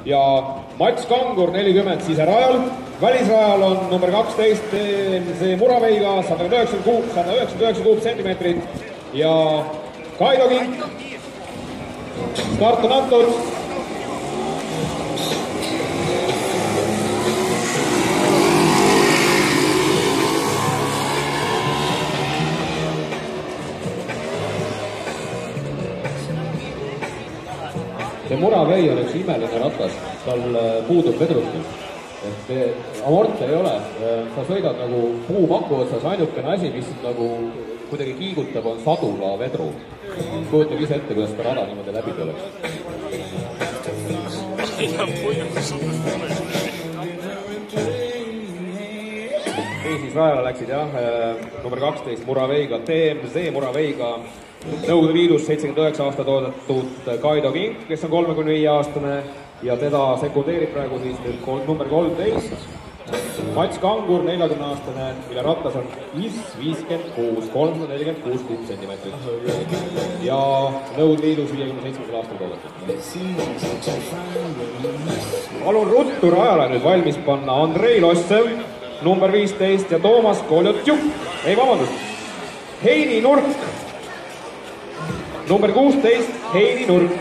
ja Mats Kangur 40 siserajal, välisrajal on number 12 see Muraveiga 199 kuupsentimeetrit ja Kaido Kink. Start on antud. See Muravei on üks imeline ratas, tal puudub vedrustus. Amorte ei ole, sa sõidad nagu puupaku otsas, ainukene asi, mis nagu kuidagi kiigutab, on sadula vedru. Kujutage ise ette, kuidas ka rada niimoodi läbi tuleks. Siis rajale läksid number 12 Muraveiga, TMZ Muraveiga, Nõukogude Liidus 79 aasta toodetud Kaido Kink, kes on 35-aastane ja teda sekundeerib praegu siis number 13 Mats Kangur, 40-aastane, mille rattas on IS 56, 346 kuupsentimeetrit ja Nõukogude Liidus 57 aastal toodetud. Palun ruttu rajale nüüd valmis panna Andrei Lossev, number 15 ja Toomas Koljotjuk, Heini Nurk, number 16, Heini Nurk.